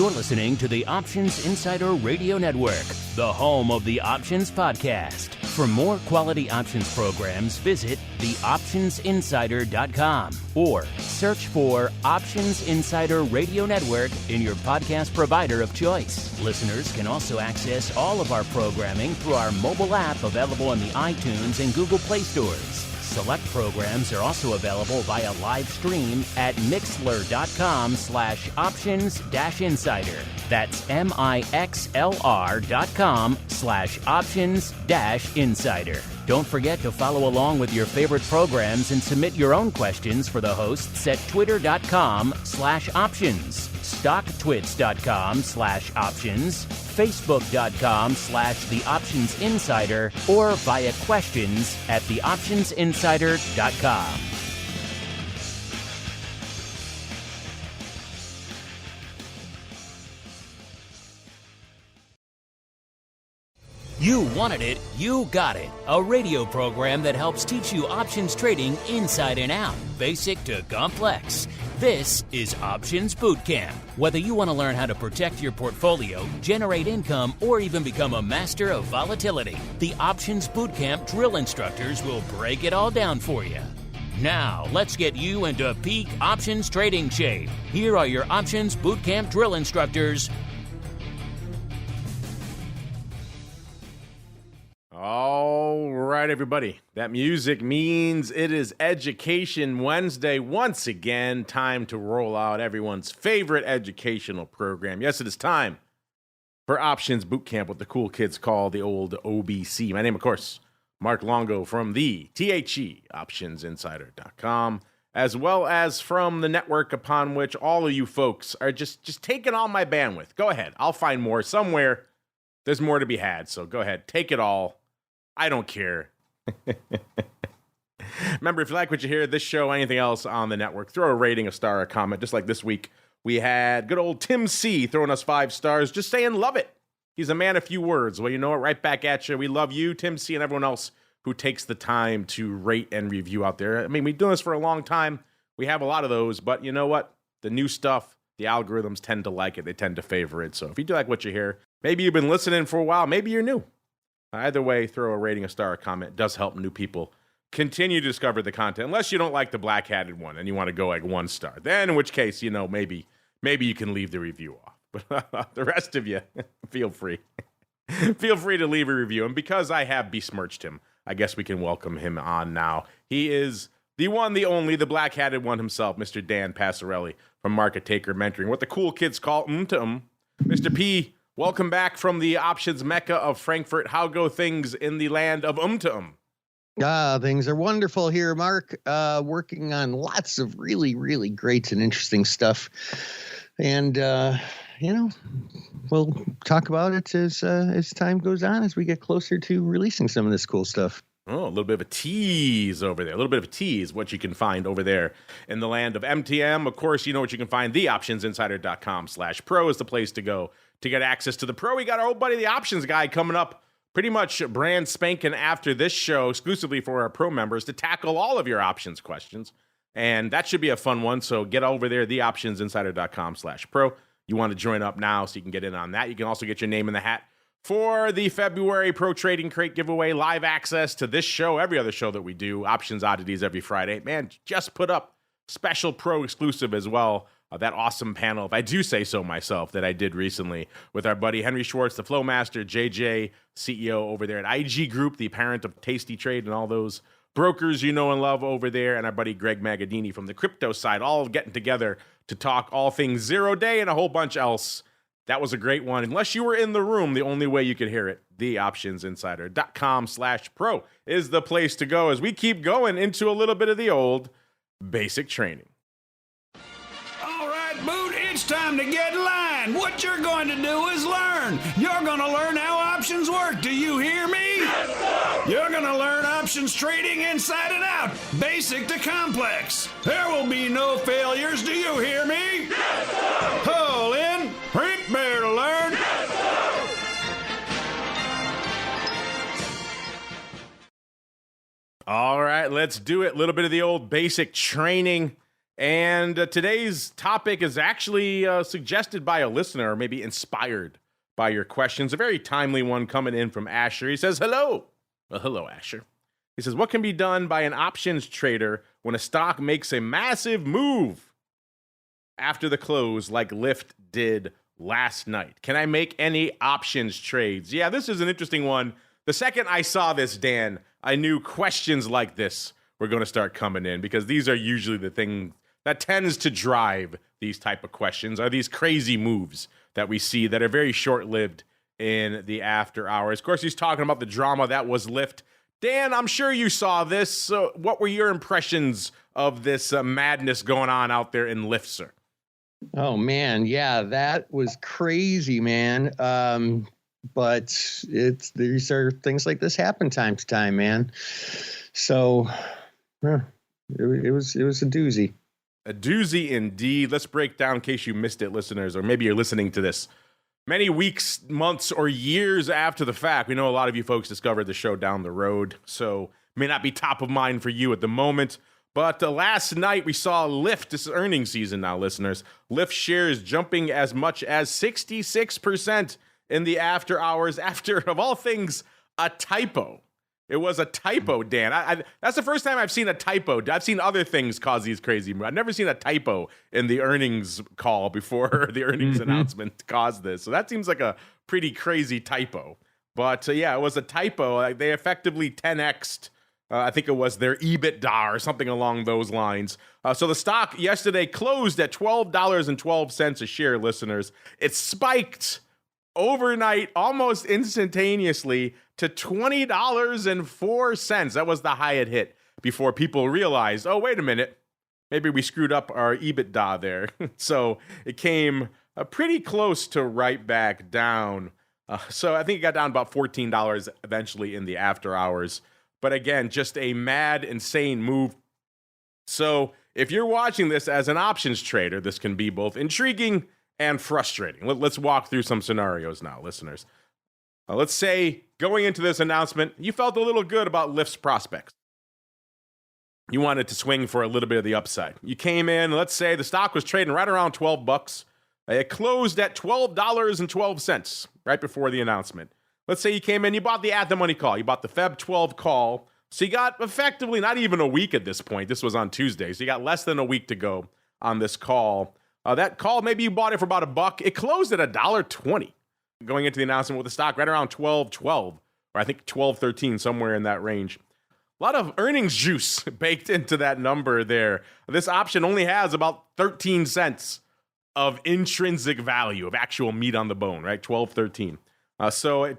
You're listening to the Options Insider Radio Network, the home of the Options Podcast. For more quality options programs, visit theoptionsinsider.com or search for Options Insider Radio Network in your podcast provider of choice. Listeners can also access all of our programming through our mobile app available in the iTunes and Google Play stores. Select programs are also available via live stream at mixlr.com/options-insider. That's mixlr.com/options-insider. Don't forget to follow along with your favorite programs and submit your own questions for the hosts at twitter.com/options, stocktwits.com/options, facebook.com/theoptionsinsider, or via questions at theoptionsinsider.com. You wanted it, you got it. A radio program that helps teach you options trading inside and out, basic to complex. This is Options Bootcamp. Whether you want to learn how to protect your portfolio, generate income, or even become a master of volatility, the Options Bootcamp drill instructors will break it all down for you. Now, let's get you into peak options trading shape. Here are your Options Bootcamp drill instructors. All right, everybody. That music means it is Education Wednesday. Once again, time to roll out everyone's favorite educational program. Yes, it is time for Options Bootcamp, what the cool kids call the old OBC. My name, of course, Mark Longo from the THE OptionsInsider.com, as well as from the network upon which all of you folks are just taking all my bandwidth. Go ahead. I'll find more somewhere. There's more to be had, so go ahead. Take it all. I don't care. Remember, if you like what you hear, this show, anything else on the network, throw a rating, a star, a comment. Just like this week, we had good old Tim C. throwing us 5 stars, just saying love it. He's a man of few words. Well, you know what? Right back at you. We love you, Tim C., and everyone else who takes the time to rate and review out there. I mean, we've been doing this for a long time. We have a lot of those, but you know what? The new stuff, the algorithms tend to like it. They tend to favor it. So if you do like what you hear, maybe you've been listening for a while, maybe you're new. Either way, throw a rating, a star, a comment. It does help new people continue to discover the content. Unless you don't like the black-hatted one and you want to go like 1 star. Then, in which case, you know, maybe you can leave the review off. But the rest of you, feel free. Feel free to leave a review. And because I have besmirched him, I guess we can welcome him on now. He is the one, the only, the black-hatted one himself, Mr. Dan Passarelli from Market Taker Mentoring. What the cool kids call Mr. P. Welcome back from the options mecca of Frankfurt. How go things in the land of Things are wonderful here, Mark. Working on lots of really, really great and interesting stuff. And, we'll talk about it as time goes on, as we get closer to releasing some of this cool stuff. Oh, a little bit of a tease over there. A little bit of a tease, what you can find over there in the land of MTM. Of course, you know what you can find. TheOptionsInsider.com/pro is the place to go to get access to the pro. We got our old buddy, the Options Guy, coming up pretty much brand spanking after this show, exclusively for our pro members, to tackle all of your options questions. And that should be a fun one. So get over there, TheOptionsInsider.com/pro. You want to join up now so you can get in on that. You can also get your name in the hat for the February Pro Trading Crate giveaway, live access to this show, every other show that we do, Options Oddities every Friday. Man, just put up special pro exclusive as well. That awesome panel, if I do say so myself, that I did recently with our buddy Henry Schwartz, the Flow Master, JJ, CEO over there at IG Group, the parent of Tasty Trade and all those brokers you know and love over there, and our buddy Greg Magadini from the crypto side, all getting together to talk all things 0 day and a whole bunch else. That was a great one. Unless you were in the room, the only way you could hear it, theoptionsinsider.com/pro is the place to go as we keep going into a little bit of the old basic training. Boot, it's time to get in line. What you're going to do is learn. You're going to learn how options work. Do you hear me? Yes, sir. You're going to learn options trading inside and out, basic to complex. There will be no failures. Do you hear me? Yes, sir. Pull in, prepare to learn. Yes, sir. All right, let's do it. A little bit of the old basic training. And today's topic is actually suggested by a listener, or maybe inspired by your questions. A very timely one coming in from Asher. He says, hello. Well, hello, Asher. He says, what can be done by an options trader when a stock makes a massive move after the close like Lyft did last night? Can I make any options trades? Yeah, this is an interesting one. The second I saw this, Dan, I knew questions like this were going to start coming in, because these are usually the thing that tends to drive these type of questions, are these crazy moves that we see that are very short-lived in the after hours. Of course, he's talking about the drama that was Lyft. Dan, I'm sure you saw this. So what were your impressions of this madness going on out there in Lyft, sir? Oh, man. Yeah, that was crazy, man. But these are things like this happen time to time, man. So it was a doozy. A doozy indeed. Let's break down, in case you missed it, listeners, or maybe you're listening to this many weeks, months, or years after the fact. We know a lot of you folks discovered the show down the road, so may not be top of mind for you at the moment. But last night we saw Lyft, this is earnings season now, listeners, Lyft shares jumping as much as 66% in the after hours after, of all things, a typo. It was a typo, Dan. That's the first time I've seen a typo. I've seen other things cause these crazy moves. I've never seen a typo in the earnings call before the earnings announcement caused this. So that seems like a pretty crazy typo. But yeah, it was a typo. They effectively 10x'd, I think it was their EBITDA or something along those lines. So the stock yesterday closed at $12.12 a share, listeners. It spiked overnight, almost instantaneously, to $20.04. That was the high it hit before people realized, oh, wait a minute, maybe we screwed up our EBITDA there. So it came pretty close to right back down. So I think it got down about $14 eventually in the after hours. But again, just a mad, insane move. So if you're watching this as an options trader, this can be both intriguing and frustrating. Let's walk through some scenarios now, listeners. Let's say going into this announcement, you felt a little good about Lyft's prospects. You wanted to swing for a little bit of the upside. You came in, let's say the stock was trading right around $12. It closed at $12.12 right before the announcement. Let's say you came in, you bought the at-the-money call. You bought the Feb 12 call. So you got effectively not even a week at this point. This was on Tuesday. So you got less than a week to go on this call. That call, maybe you bought it for about $1. It closed at $1.20 going into the announcement with the stock right around $12.12, or I think $12.13, somewhere in that range. A lot of earnings juice baked into that number there. This option only has about 13 cents of intrinsic value, of actual meat on the bone, right? 12.13. So it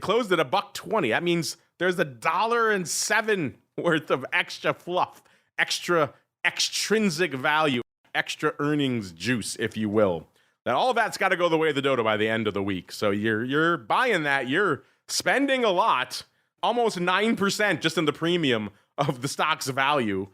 closed at $1.20. That means there's $1.07 worth of extra fluff, extra extrinsic value, extra earnings juice, if you will. Now, all of that's got to go the way of the dodo by the end of the week. So you're buying that. You're spending a lot, almost 9% just in the premium of the stock's value.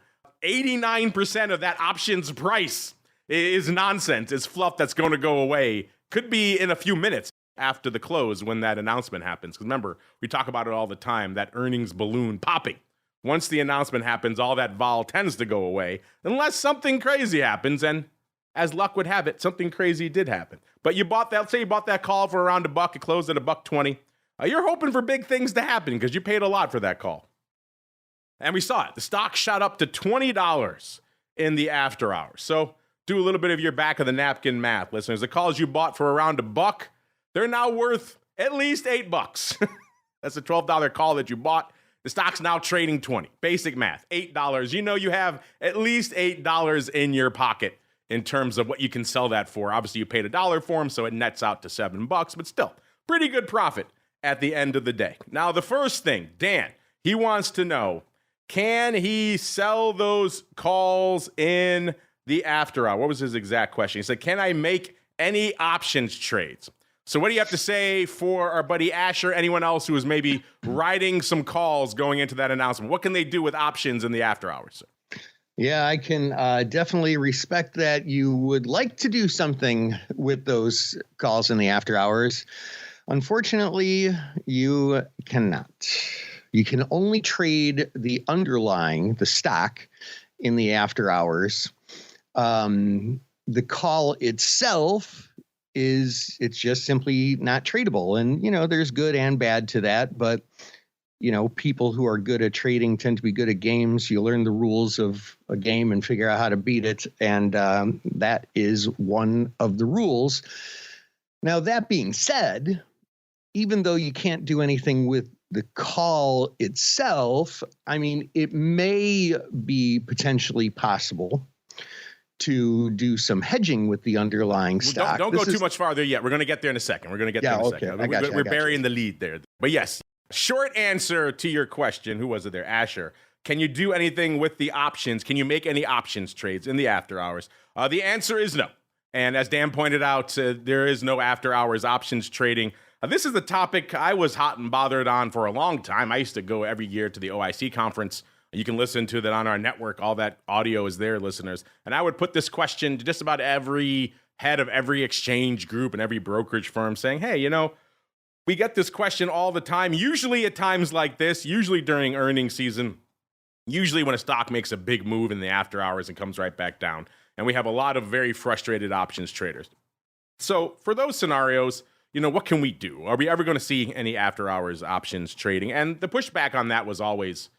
89% of that options price is nonsense. It's fluff that's going to go away. Could be in a few minutes after the close when that announcement happens. Because remember, we talk about it all the time, that earnings balloon popping. Once the announcement happens, all that vol tends to go away, unless something crazy happens, and as luck would have it, something crazy did happen. But you bought that, let's say you bought that call for around $1, it closed at $1.20. You're hoping for big things to happen because you paid a lot for that call. And we saw it. The stock shot up to $20 in the after hours. So do a little bit of your back of the napkin math, listeners. The calls you bought for around $1, they're now worth at least $8. That's a $12 call that you bought. The stock's now trading $20. Basic math, $8. You know you have at least $8 in your pocket in terms of what you can sell that for. Obviously, you paid $1 for them, so it nets out to $7, but still, pretty good profit at the end of the day. Now, the first thing, Dan, he wants to know, can he sell those calls in the after hour? What was his exact question? He said, can I make any options trades? So what do you have to say for our buddy Asher, anyone else who is maybe riding some calls going into that announcement? What can they do with options in the after hours, sir? Yeah, I can definitely respect that you would like to do something with those calls in the after hours. Unfortunately, you cannot. You can only trade the underlying, the stock, in the after hours. The call itself it's just simply not tradable. And, there's good and bad to that. But, people who are good at trading tend to be good at games. You learn the rules of a game and figure out how to beat it. And that is one of the rules. Now, that being said, even though you can't do anything with the call itself, I mean, it may be potentially possible to do some hedging with the underlying stock. Don't go too much farther yet. We're going to get there in a second. We're burying the lead there. But yes, short answer to your question, who was it there? Asher. Can you do anything with the options? Can you make any options trades in the after hours? The answer is no. And as Dan pointed out, there is no after hours options trading. This is the topic I was hot and bothered on for a long time. I used to go every year to the OIC conference. You can listen to that on our network. All that audio is there, listeners. And I would put this question to just about every head of every exchange group and every brokerage firm saying, hey, we get this question all the time, usually at times like this, usually during earnings season, usually when a stock makes a big move in the after hours and comes right back down. And we have a lot of very frustrated options traders. So for those scenarios, what can we do? Are we ever going to see any after hours options trading? And the pushback on that was always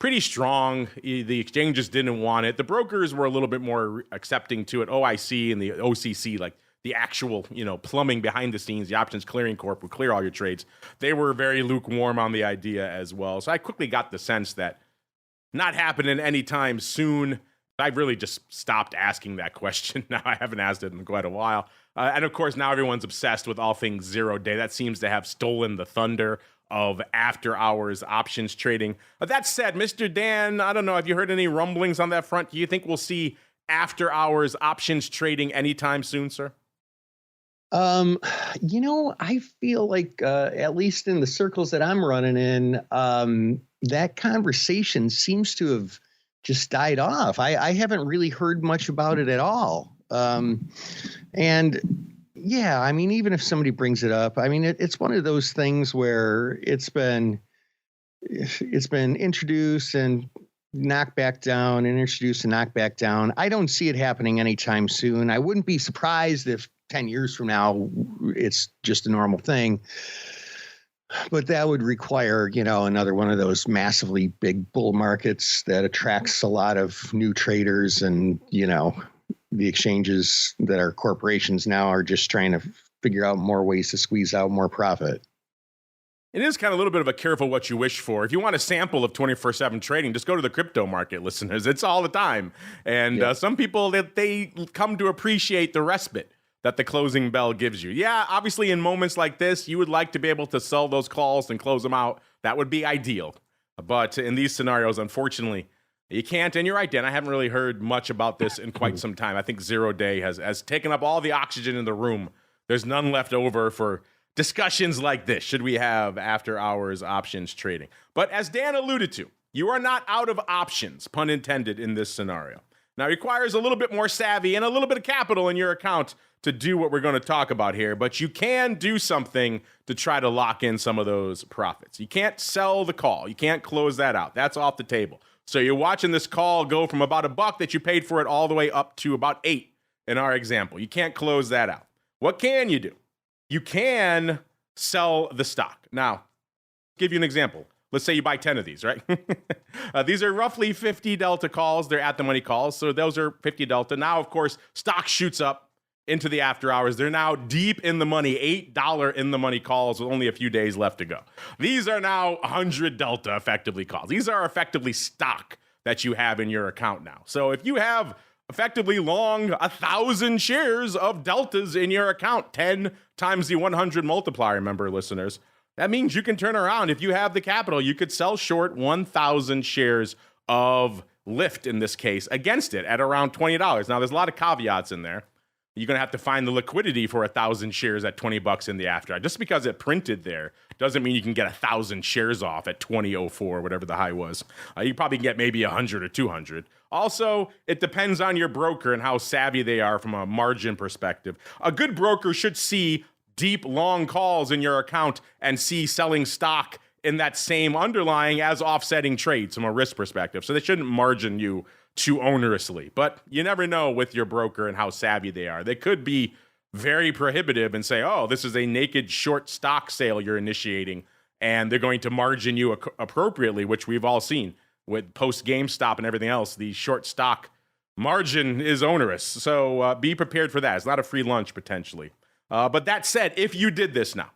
pretty strong. The exchanges didn't want it. The brokers were a little bit more accepting to it. OIC and the OCC, like the actual, plumbing behind the scenes, the Options Clearing Corp would clear all your trades. They were very lukewarm on the idea as well. So I quickly got the sense that not happening anytime soon. I've really just stopped asking that question. Now I haven't asked it in quite a while. And of course, now everyone's obsessed with all things 0 day. That seems to have stolen the thunder of after hours options trading. That said, Mr. Dan, I don't know, have you heard any rumblings on that front? Do you think we'll see after hours options trading anytime soon, sir? I feel like, at least in the circles that I'm running in, that conversation seems to have just died off. I haven't really heard much about it at all. And yeah, I mean, even if somebody brings it up, I mean, it's one of those things where it's been introduced and knocked back down, and introduced and knocked back down. I don't see it happening anytime soon. I wouldn't be surprised if 10 years from now, it's just a normal thing. But that would require, another one of those massively big bull markets that attracts a lot of new traders. And, the exchanges that are corporations now are just trying to figure out more ways to squeeze out more profit. It is kind of a little bit of a careful what you wish for. If you want a sample of 24/7 trading, just go to the crypto market, listeners. It's all the time. And some people, they come to appreciate the respite that the closing bell gives you. Yeah, obviously in moments like this, you would like to be able to sell those calls and close them out. That would be ideal. But in these scenarios, unfortunately, you can't. And you're right, Dan, I haven't really heard much about this in quite some time. I think 0 day has taken up all the oxygen in the room. There's none left over for discussions like this. Should we have after hours options trading? But as Dan alluded to, you are not out of options, pun intended, in this scenario. Now, it requires a little bit more savvy and a little bit of capital in your account to do what we're going to talk about here, but you can do something to try to lock in some of those profits. You can't sell the call. You can't close that out. That's off the table. So you're watching this call go from about $1 that you paid for it all the way up to about $8 in our example. You can't close that out. What can you do? You can sell the stock. Now, I'll give you an example. Let's say you buy 10 of these, right? These are roughly 50 delta calls. They're at the money calls. So those are 50 delta. Now, of course, stock shoots up into the after hours. They're now deep in the money, $8 in the money calls with only a few days left to go. These are now 100 delta effectively calls. These are effectively stock that you have in your account now. So if you have effectively long 1,000 shares of deltas in your account, 10 times the 100 multiplier, remember, listeners, that means you can turn around. If you have the capital, you could sell short 1,000 shares of Lyft in this case against it at around $20. Now, there's a lot of caveats in there. You're going to have to find the liquidity for 1,000 shares at $20 in the after. Just because it printed there doesn't mean you can get 1,000 shares off at 20.04, whatever the high was. You probably can get maybe 100 or 200. Also, it depends on your broker and how savvy they are from a margin perspective. A good broker should see deep, long calls in your account and see selling stock in that same underlying as offsetting trades from a risk perspective. So they shouldn't margin you too onerously. But you never know with your broker and how savvy they are. They could be very prohibitive and say, oh, this is a naked short stock sale you're initiating, and they're going to margin you appropriately, which we've all seen with post GameStop and everything else. The short stock margin is onerous. So be prepared for that. It's not a free lunch potentially. But that said, if you did this now,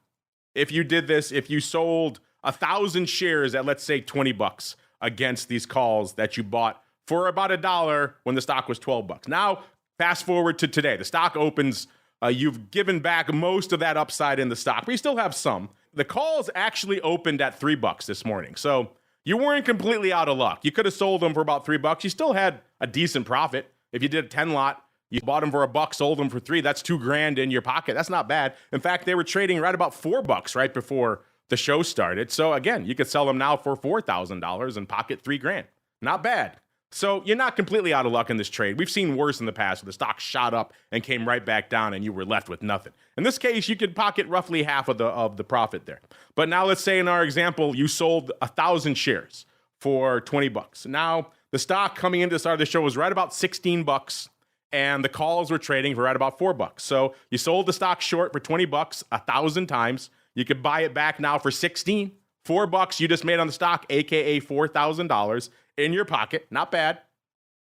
if you sold 1,000 shares at, let's say, $20 against these calls that you bought for about $1 when the stock was $12. Now, fast forward to today. The stock opens. You've given back most of that upside in the stock, but you still have some. The calls actually opened at $3 this morning. So you weren't completely out of luck. You could have sold them for about $3. You still had a decent profit. If you did a 10 lot, you bought them for $1, sold them for $3. That's $2,000 in your pocket. That's not bad. In fact, they were trading right about $4 right before the show started. So again, you could sell them now for $4,000 and pocket $3,000. Not bad. So you're not completely out of luck in this trade. We've seen worse in the past where the stock shot up and came right back down and you were left with nothing. In this case, you could pocket roughly half of the profit there. But now let's say in our example, you sold 1,000 shares for $20. Now the stock coming into the start of the show was right about $16 and the calls were trading for right about $4. So you sold the stock short for $20 1,000 times. You could buy it back now for $16. $4 you just made on the stock, aka $4,000 in your pocket. Not bad.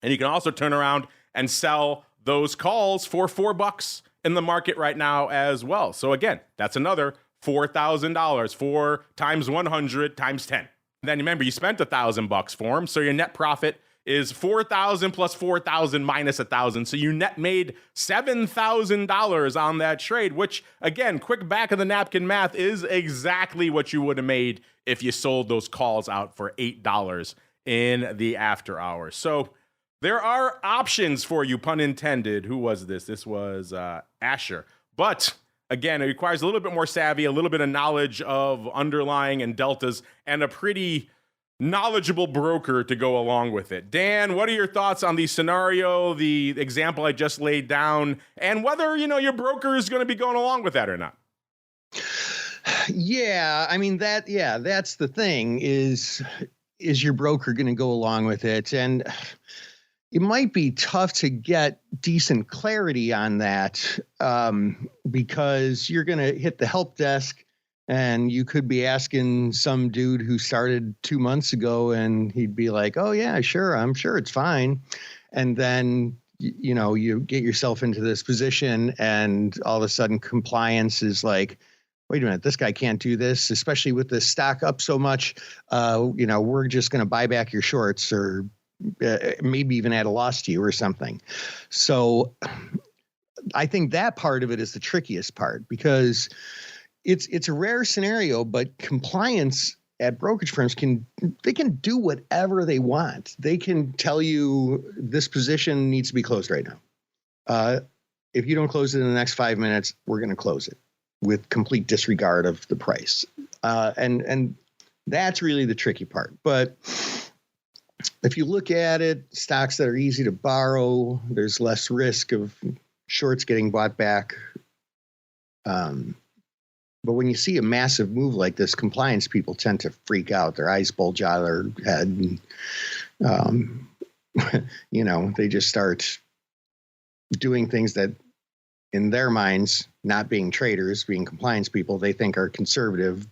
And you can also turn around and sell those calls for $4 in the market right now as well. So again, that's another $4,000. 4 times 100 times 10. Then remember, you spent $1,000 for them, so your net profit is $4,000 plus $4,000 minus $1,000. So you net made $7,000 on that trade, which again, quick back of the napkin math is exactly what you would have made if you sold those calls out for $8 in the after hours. So there are options for you, pun intended. Who was this? This was Asher. But again, it requires a little bit more savvy, a little bit of knowledge of underlying and deltas, and a pretty knowledgeable broker to go along with it. Dan, what are your thoughts on the scenario, the example I just laid down, and whether, your broker is going to be going along with that or not? Yeah, I mean that's the thing is your broker going to go along with it? And it might be tough to get decent clarity on that because you're going to hit the help desk and you could be asking some dude who started 2 months ago and he'd be like, oh yeah, sure. I'm sure it's fine. And then, you get yourself into this position and all of a sudden compliance is like, wait a minute, this guy can't do this, especially with the stock up so much. We're just going to buy back your shorts or maybe even at a loss to you or something. So I think that part of it is the trickiest part because it's a rare scenario, but compliance at brokerage firms can do whatever they want. They can tell you this position needs to be closed right now. If you don't close it in the next 5 minutes, we're going to close it with complete disregard of the price. And that's really the tricky part. But if you look at it, stocks that are easy to borrow, there's less risk of shorts getting bought back. But when you see a massive move like this, compliance people tend to freak out. Their eyes bulge out of their head. And, they just start doing things that in their minds, not being traders, being compliance people, they think are conservative.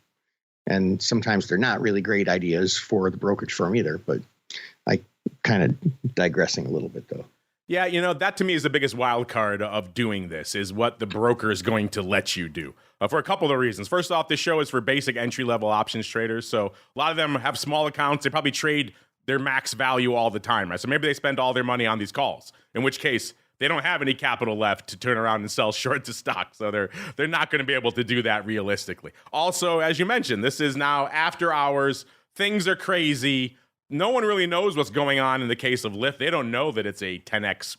And sometimes they're not really great ideas for the brokerage firm either. But I kind of digressing a little bit, though. Yeah, that to me is the biggest wild card of doing this is what the broker is going to let you do for a couple of reasons. First off, this show is for basic entry-level options traders. So a lot of them have small accounts. They probably trade their max value all the time, right? So maybe they spend all their money on these calls, in which case they don't have any capital left to turn around and sell short to stock. So they're not going to be able to do that realistically. Also, as you mentioned, this is now after hours. Things are crazy. No one really knows what's going on in the case of Lyft. They don't know that it's a 10x,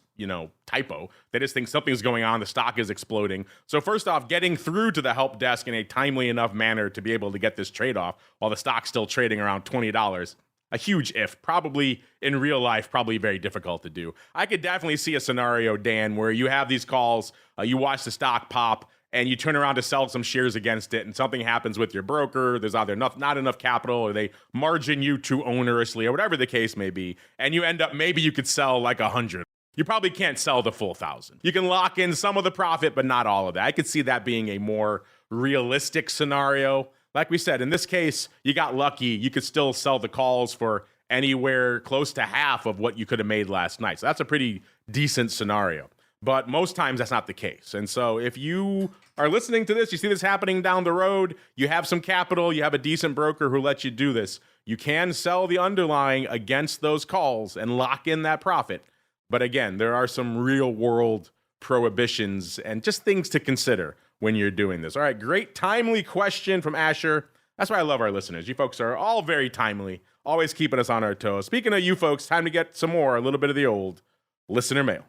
typo. They just think something's going on. The stock is exploding. So first off, getting through to the help desk in a timely enough manner to be able to get this trade off while the stock's still trading around $20, a huge if. Probably in real life, probably very difficult to do. I could definitely see a scenario, Dan, where you have these calls, you watch the stock pop, and you turn around to sell some shares against it, and something happens with your broker, there's either not enough capital, or they margin you too onerously, or whatever the case may be, and you end up, maybe you could sell like 100. You probably can't sell the full 1,000. You can lock in some of the profit, but not all of that. I could see that being a more realistic scenario. Like we said, in this case, you got lucky. You could still sell the calls for anywhere close to half of what you could have made last night. So that's a pretty decent scenario. But most times that's not the case. And so if you are listening to this, you see this happening down the road, you have some capital, you have a decent broker who lets you do this, you can sell the underlying against those calls and lock in that profit. But again, there are some real world prohibitions and just things to consider when you're doing this. All right, great timely question from Asher. That's why I love our listeners. You folks are all very timely, always keeping us on our toes. Speaking of you folks, time to get some more, a little bit of the old listener mail.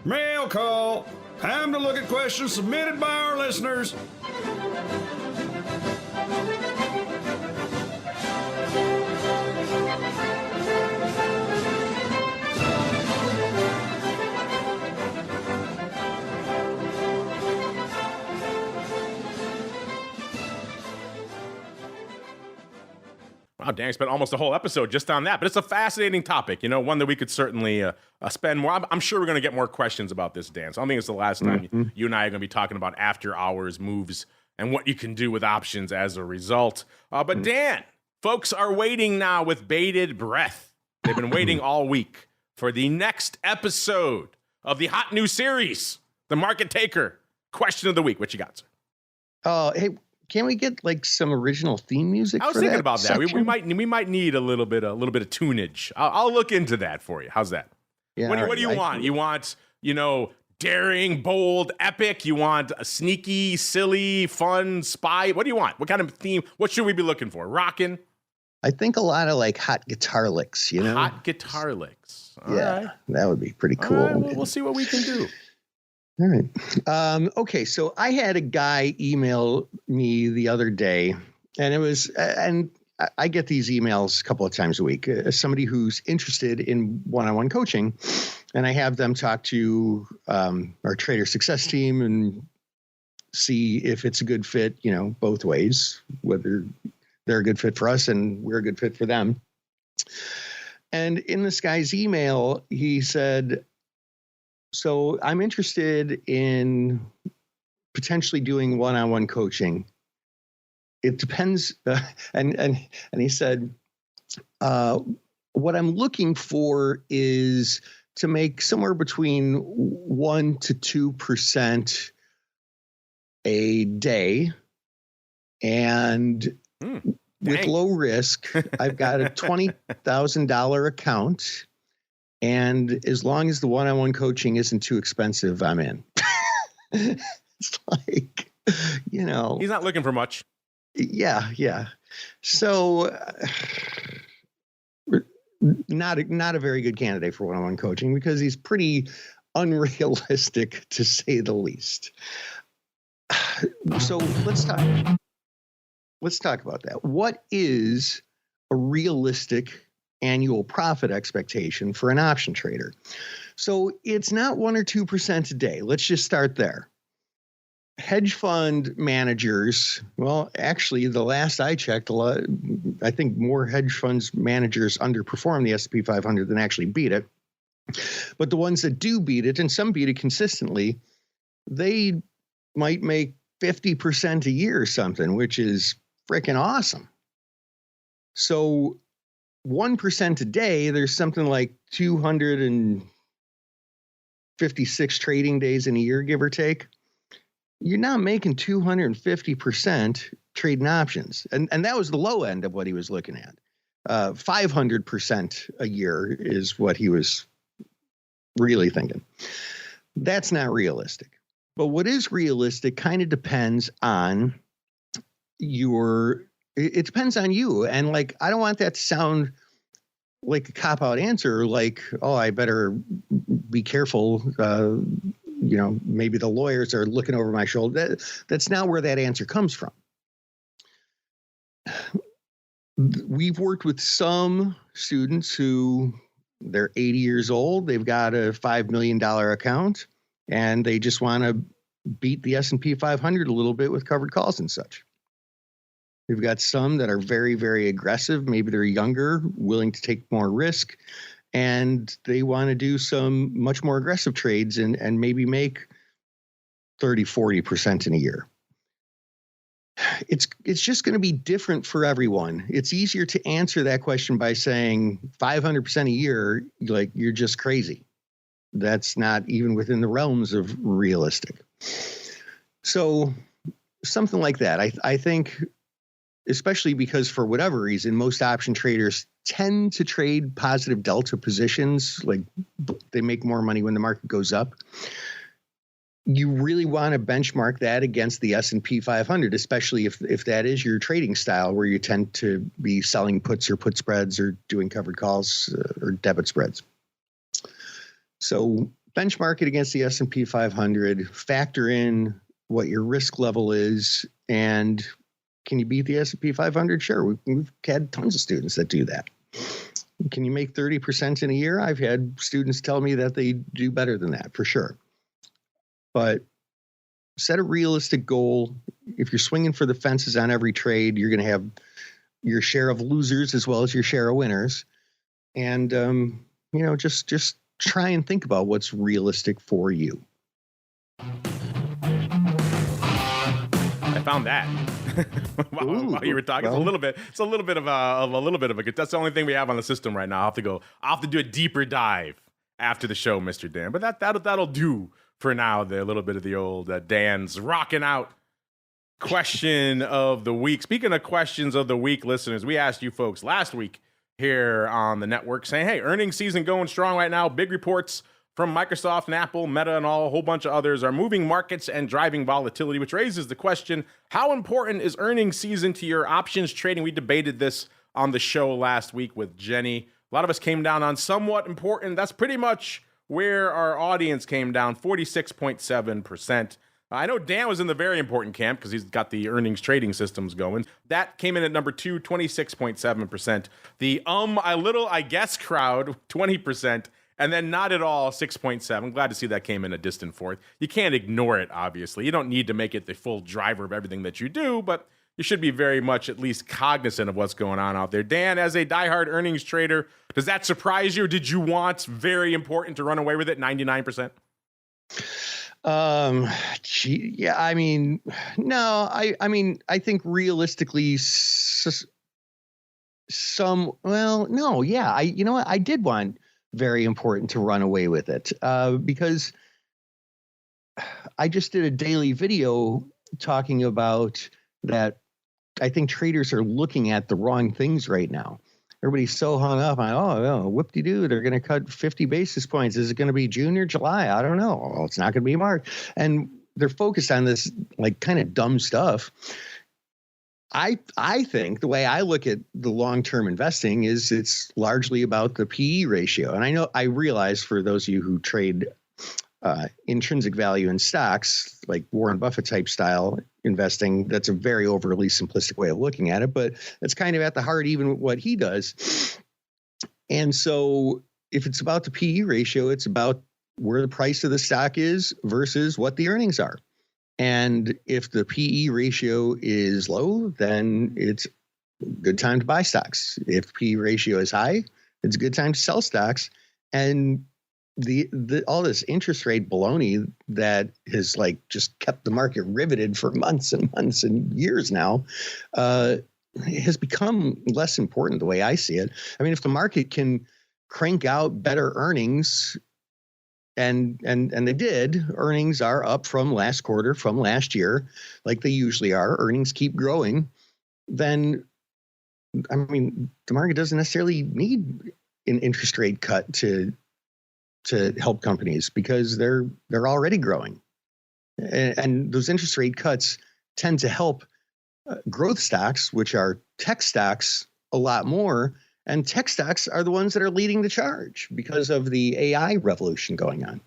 Mail call. Time to look at questions submitted by our listeners. Wow, Dan spent almost a whole episode just on that, but it's a fascinating topic, one that we could certainly spend more. I'm sure we're going to get more questions about this, Dan. So I don't think it's the last time you and I are going to be talking about after hours moves and what you can do with options as a result. But Dan, folks are waiting now with bated breath. They've been waiting all week for the next episode of the hot new series, The Market Taker. Question of the week. What you got, sir? Oh, hey. Can't we get like some original theme music? I was thinking about that. We might need a little bit of tunage. I'll look into that for you. How's that? Yeah. What do you want? You want daring, bold, epic? You want a sneaky, silly, fun, spy? What do you want? What kind of theme? What should we be looking for? Rockin'? I think a lot of like hot guitar licks. Hot guitar licks. All right. That would be pretty cool. All right, we'll see what we can do. All right. Okay. So I had a guy email me the other day, and I get these emails a couple of times a week. Somebody who's interested in one-on-one coaching, and I have them talk to our trader success team and see if it's a good fit, both ways, whether they're a good fit for us and we're a good fit for them. And in this guy's email, he said, so I'm interested in potentially doing one-on-one coaching. It depends. And he said, what I'm looking for is to make somewhere between 1% to 2% a day. And with low risk, I've got a $20,000 account. And as long as the one-on-one coaching isn't too expensive, I'm in. It's like, He's not looking for much. Yeah. So not a very good candidate for one-on-one coaching because he's pretty unrealistic, to say the least. So let's talk about that. What is a realistic annual profit expectation for an option trader? So it's not 1 or 2% a day. Let's just start there. Hedge fund managers, well, actually, the last I checked, I think more hedge funds managers underperform the S&P 500 than actually beat it. But the ones that do beat it, and some beat it consistently, they might make 50% a year or something, which is freaking awesome. So 1% a day, there's something like 256 trading days in a year, give or take. You're not making 250% trading options. And that was the low end of what he was looking at. 500% a year is what he was really thinking. That's not realistic. But what is realistic kind of depends on it depends on you. And like, I don't want that to sound like a cop-out answer, like, oh, I better be careful. Maybe the lawyers are looking over my shoulder. That's not where that answer comes from. We've worked with some students who They're 80 years old. They've got a $5 million account, and they just want to beat the S&P 500 a little bit with covered calls and such. We've got some that are very, very aggressive. Maybe they're younger, willing to take more risk, and they want to do some much more aggressive trades and maybe make 30, 40% in a year. It's just going to be different for everyone. It's easier to answer that question by saying 500% a year, like you're just crazy. That's not even within the realms of realistic. So something like that. I think, especially because for whatever reason, most option traders tend to trade positive delta positions, like they make more money when the market goes up. You really want to benchmark that against the S&P 500, especially if that is your trading style, where you tend to be selling puts or put spreads or doing covered calls or debit spreads. So benchmark it against the S&P 500, factor in what your risk level is, and can you beat the S&P 500? Sure, we've had tons of students that do that. Can you make 30% in a year? I've had students tell me that they do better than that, for sure. But set a realistic goal. If you're swinging for the fences on every trade, you're going to have your share of losers as well as your share of winners. And, just try and think about what's realistic for you. I found that. while you were talking, well, it's a little bit of a that's the only thing we have on the system right now. I'll have to do a deeper dive after the show, Mr. Dan. But that'll do for now. A little bit of the old Dan's rocking out question of the week. Speaking of questions of the week, listeners, we asked you folks last week here on the network saying, hey, earnings season going strong right now. Big reports from Microsoft and Apple, Meta, and a whole bunch of others are moving markets and driving volatility, which raises the question, how important is earnings season to your options trading? We debated this on the show last week with Jenny. A lot of us came down on somewhat important. That's pretty much where our audience came down, 46.7%. I know Dan was in the very important camp because he's got the earnings trading systems going. That came in at number 2, 26.7%. The I guess crowd, 20%. And then not at all, 6.7. I'm glad to see that came in a distant fourth. You can't ignore it, obviously. You don't need to make it the full driver of everything that you do, but you should be very much at least cognizant of what's going on out there. Dan, as a diehard earnings trader, does that surprise you? Or did you want very important to run away with it, 99%? Yeah, I mean, no, I think realistically I did want very important to run away with it, because I just did a daily video talking about that. I think traders are looking at the wrong things right now. Everybody's so hung up on, whoop-de-doo, they're going to cut 50 basis points. Is it going to be June or July? I don't know. Well, it's not going to be March. And they're focused on this like kind of dumb stuff. I think the way I look at the long-term investing is it's largely about the PE ratio. And I realize for those of you who trade intrinsic value in stocks, like Warren Buffett type style investing, that's a very overly simplistic way of looking at it, but it's kind of at the heart even what he does. And so if it's about the PE ratio, it's about where the price of the stock is versus what the earnings are. And if the PE ratio is low, then it's a good time to buy stocks. If PE ratio is high, it's a good time to sell stocks. And the all this interest rate baloney that has like just kept the market riveted for months and months and years now has become less important the way I see it. I mean, if the market can crank out better earnings, and they did, earnings are up from last quarter, from last year, like they usually are. Earnings keep growing. Then, I mean, the market doesn't necessarily need an interest rate cut to help companies because they're already growing. And those interest rate cuts tend to help growth stocks, which are tech stocks, a lot more. And tech stocks are the ones that are leading the charge because of the AI revolution going on.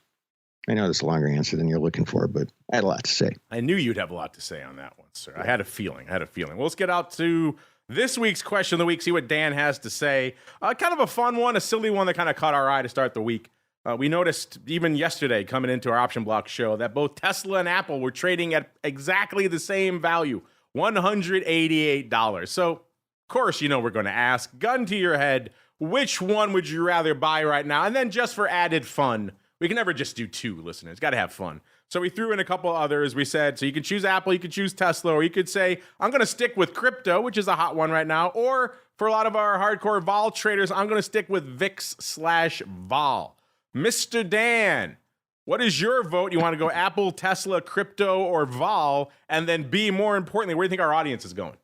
I know that's a longer answer than you're looking for, but I had a lot to say. I knew you'd have a lot to say on that one, sir. I had a feeling. Well, let's get out to This week's question of the week, see what Dan has to say. Kind of a fun one, a silly one that kind of caught our eye to start the week. We noticed even yesterday coming into our Option Block show that both Tesla and Apple were trading at exactly the same value, $188. So, of course, you know we're going to ask, gun to your head, which one would you rather buy right now? And then just for added fun, we can never just do two, listeners. Got to have fun. So we threw in a couple others. We said, so you can choose Apple, you could choose Tesla, or you could say, I'm going to stick with crypto, which is a hot one right now. Or for a lot of our hardcore vol traders, I'm going to stick with VIX/vol. Mr. Dan, what is your vote? You want to go Apple, Tesla, crypto, or vol? And then B, more importantly, where do you think our audience is going?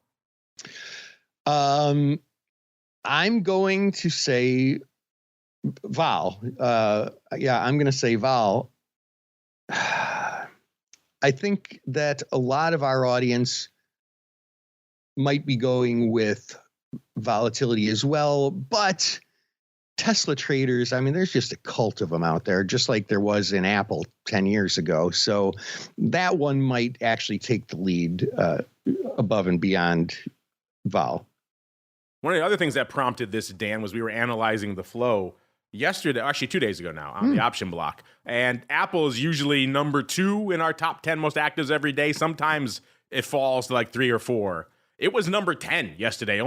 I'm going to say vol. I'm going to say vol. I think that a lot of our audience might be going with volatility as well, but Tesla traders, I mean, there's just a cult of them out there, just like there was in Apple 10 years ago. So that one might actually take the lead above and beyond vol. One of the other things that prompted this, Dan, was we were analyzing the flow yesterday, actually 2 days ago now, on the option block. And Apple is usually number 2 in our top 10 most actives every day. Sometimes it falls to like 3 or 4. It was number 10 yesterday,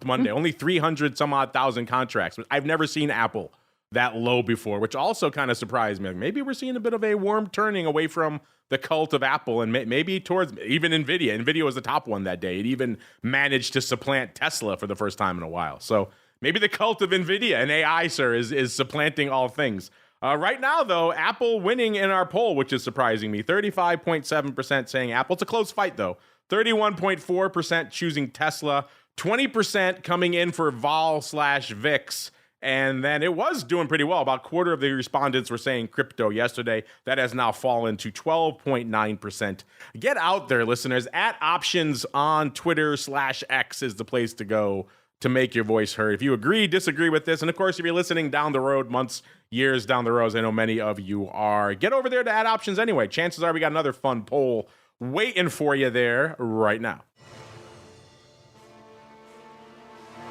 Monday, only 300 some odd thousand contracts. I've never seen Apple that low before, which also kind of surprised me. Maybe we're seeing a bit of a warm turning away from the cult of Apple and maybe towards even NVIDIA. NVIDIA was the top one that day. It even managed to supplant Tesla for the first time in a while. So maybe the cult of NVIDIA and AI, sir, is supplanting all things. Right now, though, Apple winning in our poll, which is surprising me. 35.7% saying Apple. It's a close fight, though. 31.4% choosing Tesla. 20% coming in for vol/VIX. And then it was doing pretty well. About a quarter of the respondents were saying crypto yesterday. That has now fallen to 12.9%. Get out there, listeners. At Options on Twitter/X is the place to go to make your voice heard. If you agree, disagree with this, and of course, if you're listening down the road, months, years down the road, as I know many of you are, get over there to At Options anyway. Chances are we got another fun poll waiting for you there right now.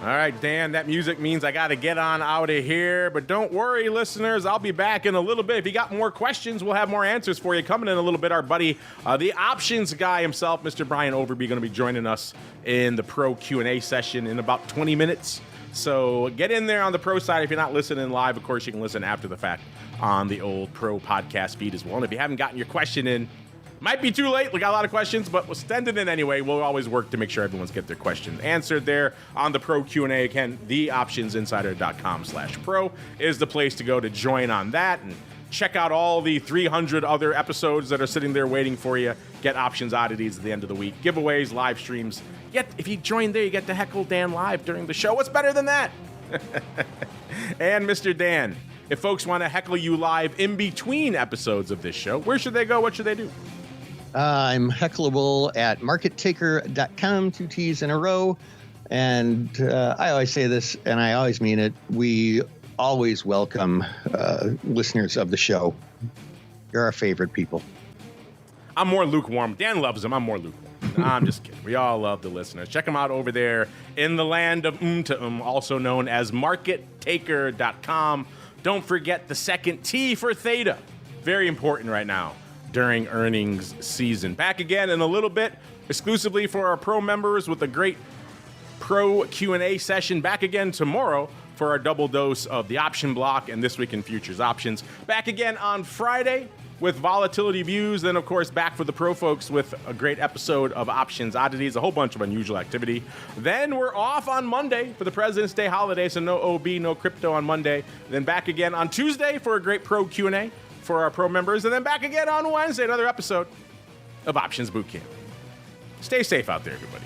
All right, Dan, that music means I got to get on out of here. But don't worry, listeners. I'll be back in a little bit. If you got more questions, we'll have more answers for you coming in a little bit. Our buddy, the options guy himself, Mr. Brian Overby, going to be joining us in the Pro Q&A session in about 20 minutes. So get in there on the Pro side. If you're not listening live, of course, you can listen after the fact on the old Pro podcast feed as well. And if you haven't gotten your question in, might be too late. We got a lot of questions, but we'll send it in anyway. We'll always work to make sure everyone's get their questions answered there on the Pro Q&A. Again, theoptionsinsider.com/pro is the place to go to join on that and check out all the 300 other episodes that are sitting there waiting for you. Get options oddities at the end of the week. Giveaways, live streams. If you join there, you get to heckle Dan live during the show. What's better than that? And Mr. Dan, if folks want to heckle you live in between episodes of this show, where should they go? What should they do? I'm heckleable at markettaker.com, 2 T's in a row. And I always say this, and I always mean it. We always welcome listeners of the show. You're our favorite people. I'm more lukewarm. Dan loves them. I'm more lukewarm. I'm just kidding. We all love the listeners. Check them out over there in the land of also known as markettaker.com. Don't forget the second T for Theta. Very important right now during earnings season. Back again in a little bit, exclusively for our Pro members with a great Pro Q&A session. Back again tomorrow for our double dose of the option block and This Week in Futures Options. Back again on Friday with volatility views. Then, of course, back for the Pro folks with a great episode of Options Oddities, a whole bunch of unusual activity. Then we're off on Monday for the President's Day holiday, so no OB, no crypto on Monday. Then back again on Tuesday for a great Pro Q&A for our Pro members, and then back again on Wednesday, another episode of Options Bootcamp. Stay safe out there, everybody.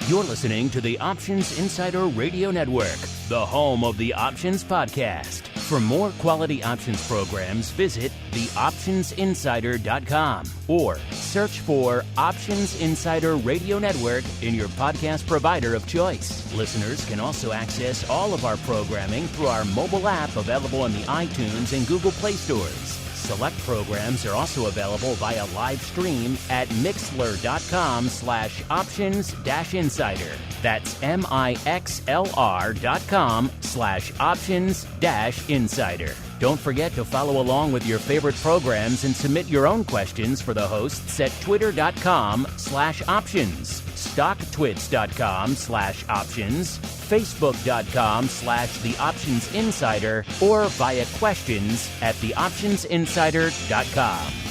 You're listening to the Options Insider Radio Network, the home of the Options Podcast. For more quality options programs, visit theoptionsinsider.com or search for Options Insider Radio Network in your podcast provider of choice. Listeners can also access all of our programming through our mobile app available in the iTunes and Google Play stores. Select programs are also available via live stream at mixlr.com/options-insider. That's mixlr.com/options-insider. Don't forget to follow along with your favorite programs and submit your own questions for the hosts at twitter.com/options, stocktwits.com/options, facebook.com/theoptionsinsider, or via questions@theoptionsinsider.com.